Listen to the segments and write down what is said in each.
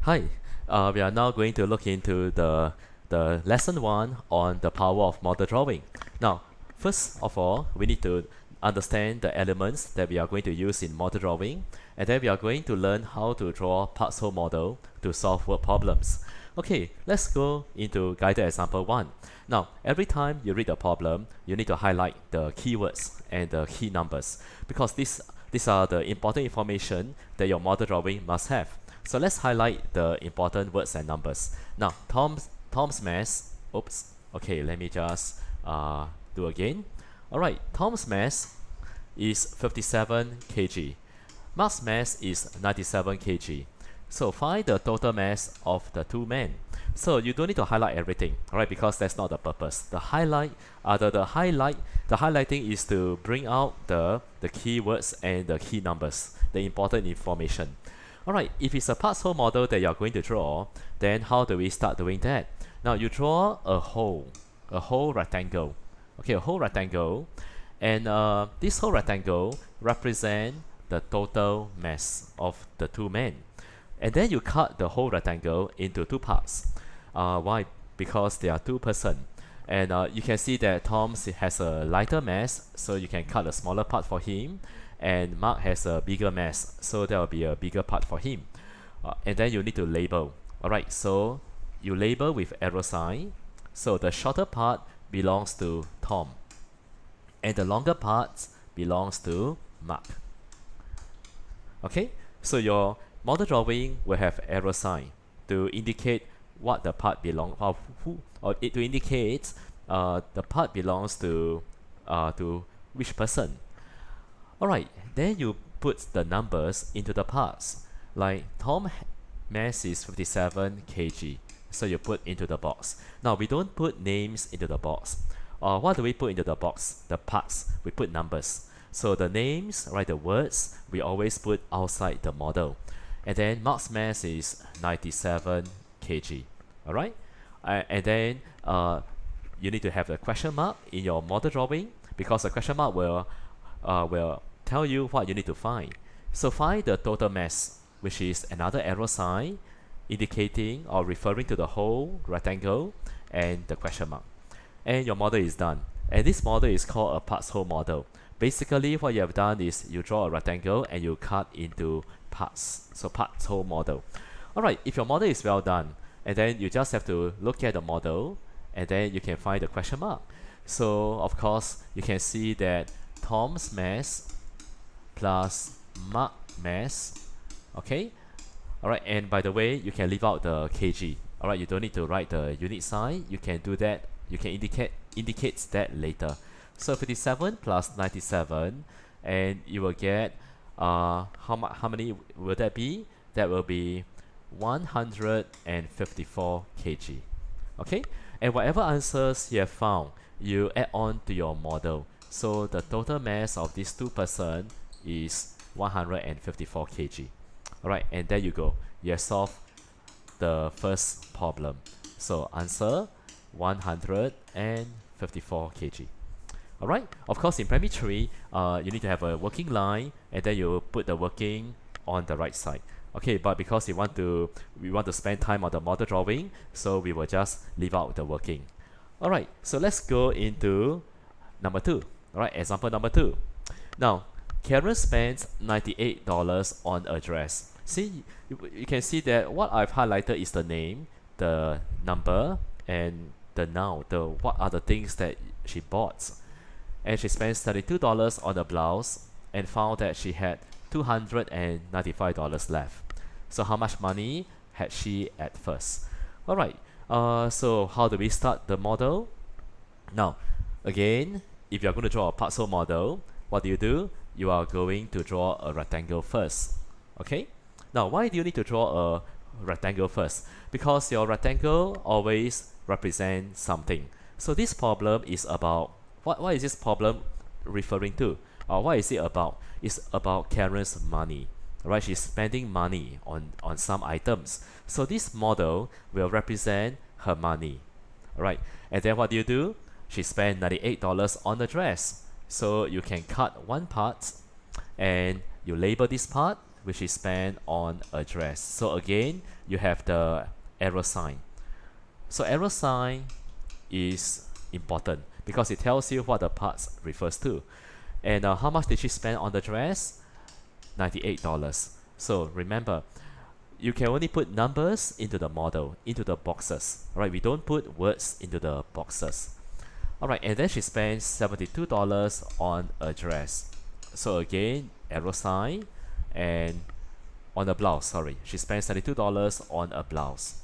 Hi, we are now going to look into the lesson 1 on the power of model drawing. Now, first of all, we need to understand the elements that we are going to use in model drawing, and then we are going to learn how to draw parts whole model to solve word problems. Okay, let's go into guided example 1. Now, every time you read the problem, you need to highlight the keywords and the key numbers because these are the important information that your model drawing must have. So let's highlight the important words and numbers. Now, Tom's mass. Oops. Okay, let me just do again. All right, Tom's mass is 57 kg. Mark's mass is 97 kg. So find the total mass of the two men. So you don't need to highlight everything, all right? Because that's not the purpose. The highlighting is to bring out the keywords and the key numbers, the important information. Alright, if it's a parts whole model that you're going to draw, then how do we start doing that? Now you draw a whole rectangle. Okay, a whole rectangle, and this whole rectangle represents the total mass of the two men. And then you cut the whole rectangle into two parts. Why? Because there are two persons. And you can see that Tom has a lighter mass, so you can cut a smaller part for him. And Mark has a bigger mass, so there will be a bigger part for him. And then you need to label. Alright, so you label with arrow sign. So the shorter part belongs to Tom, and the longer part belongs to Mark. Okay, so your model drawing will have arrow sign to indicate what the part belongs, to indicate the part belongs to which person. Alright, then you put the numbers into the parts. Like Tom mass is 57 kg, so you put into the box. Now we don't put names into the box. What do we put into the box? The parts. We put numbers. So the names, right, the words, we always put outside the model. And then Mark's mass is 97 kg. Alright? And then you need to have a question mark in your model drawing because the question mark will tell you what you need to find. So find the total mass, which is another arrow sign indicating or referring to the whole rectangle and the question mark. And your model is done. And this model is called a parts whole model. Basically, what you have done is you draw a rectangle and you cut into parts. So parts whole model. Alright, if your model is well done, and then you just have to look at the model and then you can find the question mark. So of course, you can see that Tom's mass plus Mark mass. Okay, alright, and by the way, you can leave out the kg. Alright, you don't need to write the unit sign. You can do that. You can indicate that later. So 57 plus 97, and you will get how many will that be? That will be 154 kg. Okay, and whatever answers you have found, you add on to your model. So the total mass of these two persons is 154 kg. Alright, and there you go. You have solved the first problem. So answer 154 kg. Alright, of course in primary 3, you need to have a working line and then you put the working on the right side. Okay, but because we want to spend time on the model drawing, so we will just leave out the working. Alright, so let's go into number 2. Alright, example number 2. Now, Karen spends $98 on a dress. See, you can see that what I've highlighted is the name, the number, and the noun, what are the things that she bought. And she spends $32 on a blouse and found that she had $295 left. So how much money had she at first? Alright, so how do we start the model? Now, again, if you are going to draw a parts whole model, what do? You are going to draw a rectangle first. Okay? Now, why do you need to draw a rectangle first? Because your rectangle always represents something. So this problem is about, what is this problem referring to? What is it about? It's about Karen's money. Right? She's spending money on some items. So this model will represent her money. Alright, and then what do? She spent $98 on the dress. So you can cut one part and you label this part which is spent on a dress. So again, you have the arrow sign. So arrow sign is important because it tells you what the parts refers to. And how much did she spend on the dress? $98. So remember, you can only put numbers into the model, into the boxes. Right? We don't put words into the boxes. Alright, and then she spent $72 on a dress. So again, arrow sign, and on a blouse, sorry. She spent $72 on a blouse.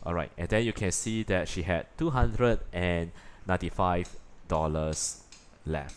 Alright, and then you can see that she had $295 left.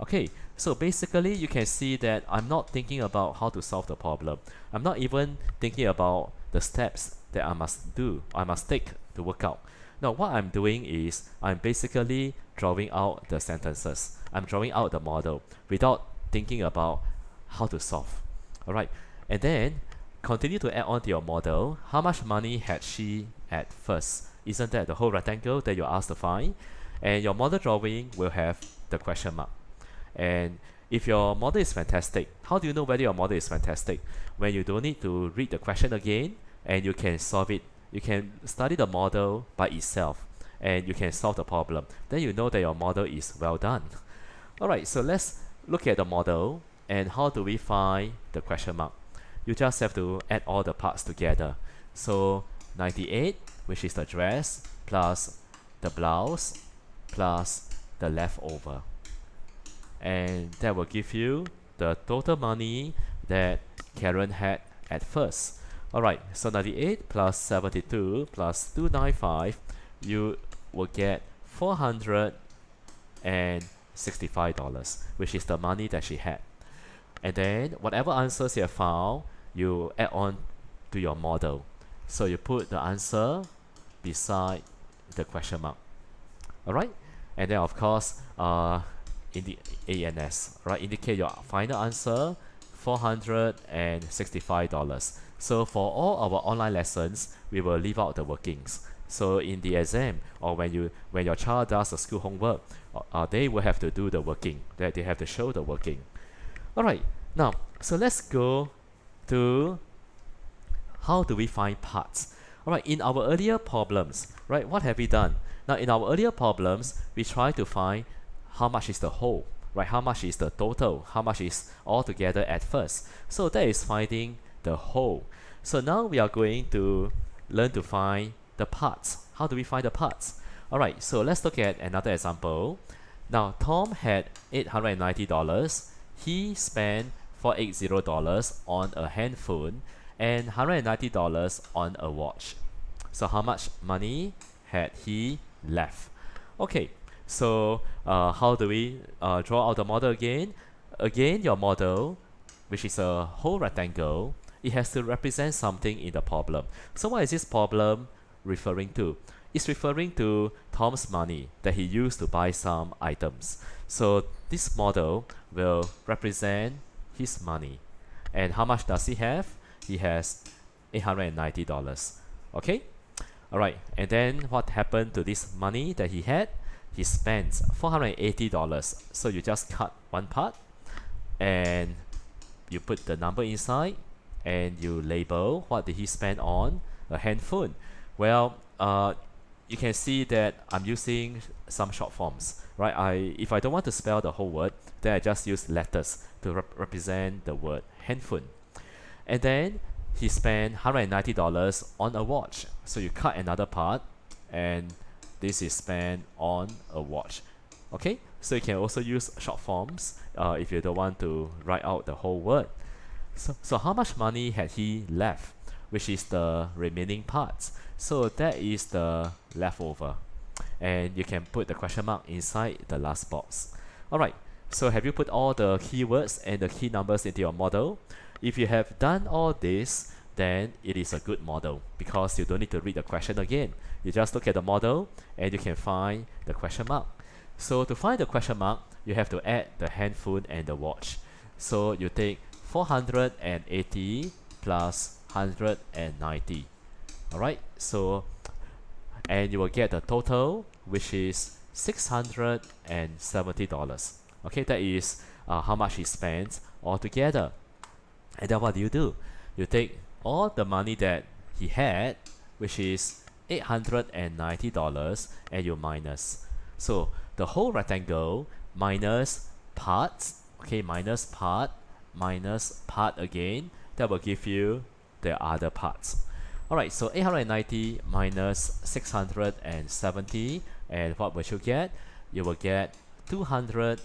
Okay, so basically you can see that I'm not thinking about how to solve the problem. I'm not even thinking about the steps that I must do, I must take to work out. Now what I'm doing is I'm basically drawing out the sentences. I'm drawing out the model without thinking about how to solve. Alright, and then continue to add on to your model. How much money had she at first? Isn't that the whole rectangle that you're asked to find? And your model drawing will have the question mark. And if your model is fantastic, how do you know whether your model is fantastic? When you don't need to read the question again and you can solve it. You can study the model by itself and you can solve the problem. Then you know that your model is well done. Alright, so let's look at the model and how do we find the question mark. You just have to add all the parts together. So 98, which is the dress, plus the blouse, plus the leftover. And that will give you the total money that Karen had at first. Alright, so 98 plus 72 plus 295, you will get $465, which is the money that she had. And then whatever answers you have found, you add on to your model. So you put the answer beside the question mark. Alright, and then of course, in the ANS, right, indicate your final answer, $465. So for all our online lessons, we will leave out the workings. So in the exam, or when your child does the school homework, they will have to do the working, that they have to show the working. Alright, now, so let's go to how do we find parts. Alright, in our earlier problems, right, what have we done? Now in our earlier problems, we try to find how much is the whole, right? How much is the total? How much is all together at first? So that is finding the whole. So now we are going to learn to find the parts. How do we find the parts? Alright, so let's look at another example. Now Tom had $890. He spent $480 on a handphone and $190 on a watch. So how much money had he left? Okay, so how do we draw out the model again? Again, your model, which is a whole rectangle, it has to represent something in the problem. So what is this problem referring to? It's referring to Tom's money that he used to buy some items. So this model will represent his money. And how much does he have? He has $890. Okay? Alright, and then what happened to this money that he had? He spent $480. So you just cut one part and you put the number inside and you label what did he spend on a handphone. Well, you can see that I'm using some short forms, right? If I don't want to spell the whole word, then I just use letters to represent the word handphone. And then he spent $190 on a watch. So you cut another part and this is spent on a watch. Okay, so you can also use short forms if you don't want to write out the whole word. So how much money had he left, which is the remaining parts? So that is the leftover. And you can put the question mark inside the last box. Alright, so have you put all the keywords and the key numbers into your model? If you have done all this, then it is a good model because you don't need to read the question again. You just look at the model and you can find the question mark. So to find the question mark, you have to add the handphone and the watch. So you take 480 plus 190. Alright, so and you will get the total, which is $670. Okay, that is how much he spent altogether. And then what do? You take all the money that he had, which is $890, and you minus. So the whole rectangle minus parts, okay, minus part again, that will give you the other parts. Alright, so 890 minus 670, and what will you get? You will get $220.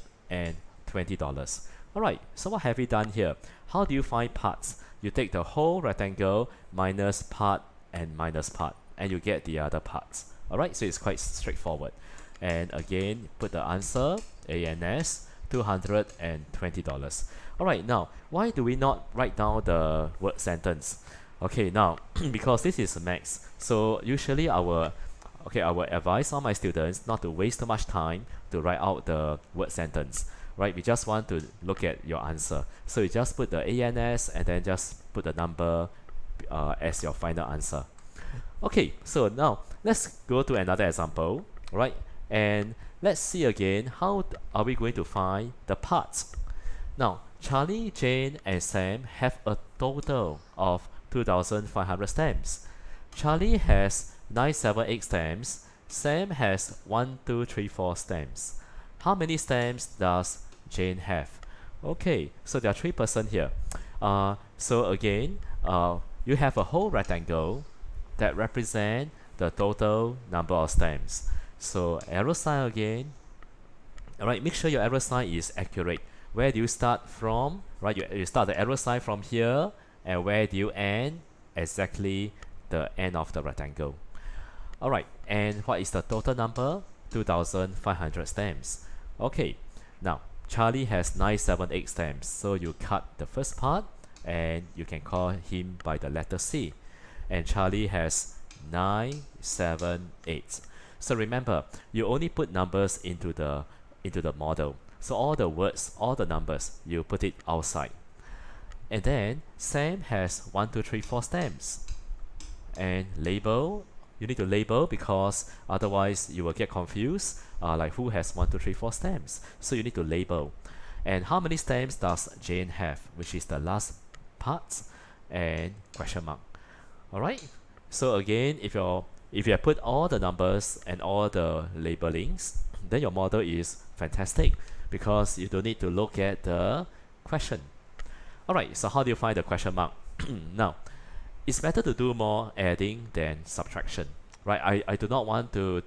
Alright, so what have we done here? How do you find parts? You take the whole rectangle minus part and minus part, and you get the other parts. Alright, so it's quite straightforward. And again, put the answer, ANS, $220. Alright, now, why do we not write down the word sentence? Okay, now, because this is max, so usually I will advise all my students not to waste too much time to write out the word sentence. Right, we just want to look at your answer. So you just put the ANS and then just put the number as your final answer. Okay, so now let's go to another example, right? And let's see again how are we going to find the parts. Now, Charlie, Jane, and Sam have a total of 2,500 stamps. Charlie has 978 stamps. Sam has 1, 2, 3, 4 stamps. How many stamps does Jane have? Okay, so there are 3 persons here. So again, you have a whole rectangle that represent the total number of stamps. So arrow sign again. Alright, make sure your arrow sign is accurate. Where do you start from? Right, you start the arrow sign from here, and where do you end? Exactly the end of the rectangle. Alright, and what is the total number? 2,500 stamps. Okay, now Charlie has 978 stamps, so you cut the first part and you can call him by the letter C. And Charlie has 978. So remember, you only put numbers into the model. So all the words, all the numbers, you put it outside. And then Sam has 1, 2, 3, 4 stamps. And label, you need to label because otherwise you will get confused, like who has 1, 2, 3, 4 stamps. So you need to label. And how many stamps does Jane have, which is the last part, and question mark. Alright, so again, if you have put all the numbers and all the labelings, then your model is fantastic because you don't need to look at the question. Alright, so how do you find the question mark? Now, it's better to do more adding than subtraction, right? I do not want to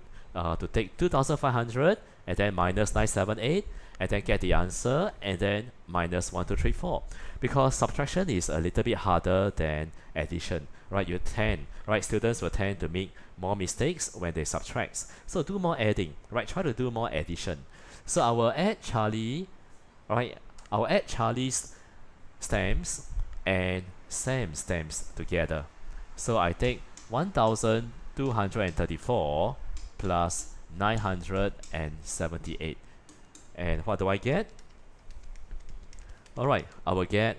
take 2,500 and then minus 978 and then get the answer and then minus 1, 2, 3, 4, because subtraction is a little bit harder than addition, right? You tend, right? Students will tend to make more mistakes when they subtract. So do more adding, right? Try to do more addition. So I will add Charlie, right? I will add Charlie's stamps and Sam's stamps together. So I take 1,234 plus 978. And what do I get? Alright, I will get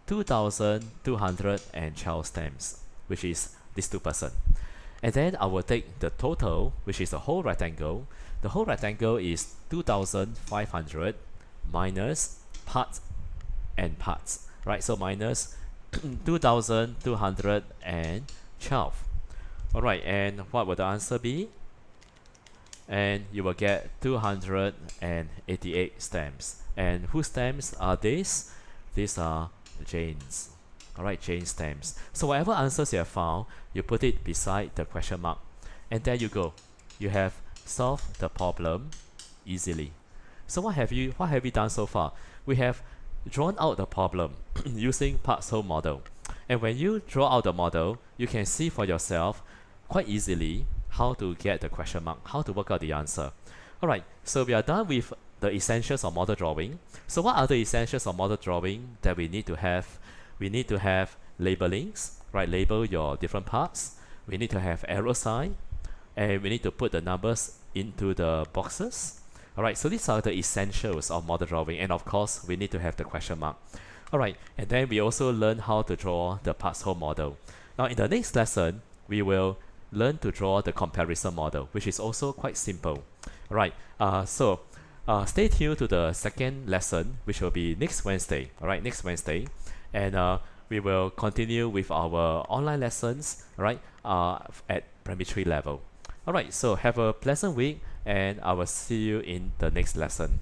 2,212 stamps, which is these 2 persons. And then I will take the total, which is the whole rectangle. The whole rectangle is 2,500 minus parts and parts, right? So minus 2,212. Alright, and what will the answer be? And you will get 288 stamps. And whose stamps are these? These are Jane's. Alright, Jane's stamps. So whatever answers you have found, you put it beside the question mark. And there you go. You have solved the problem easily. So what have you done so far? We have drawn out the problem using parts whole model. And when you draw out the model, you can see for yourself quite easily how to get the question mark, how to work out the answer. Alright, so we are done with the essentials of model drawing. So what are the essentials of model drawing that we need to have? We need to have labelings, right? Label your different parts. We need to have arrow sign, and we need to put the numbers into the boxes. Alright, so these are the essentials of model drawing, and of course we need to have the question mark. Alright, and then we also learn how to draw the parts whole model. Now in the next lesson, we will learn to draw the comparison model, which is also quite simple. Alright, so stay tuned to the second lesson, which will be next Wednesday. All right, next Wednesday, and we will continue with our online lessons. All right, at primary 3 level. All right, so have a pleasant week, and I will see you in the next lesson.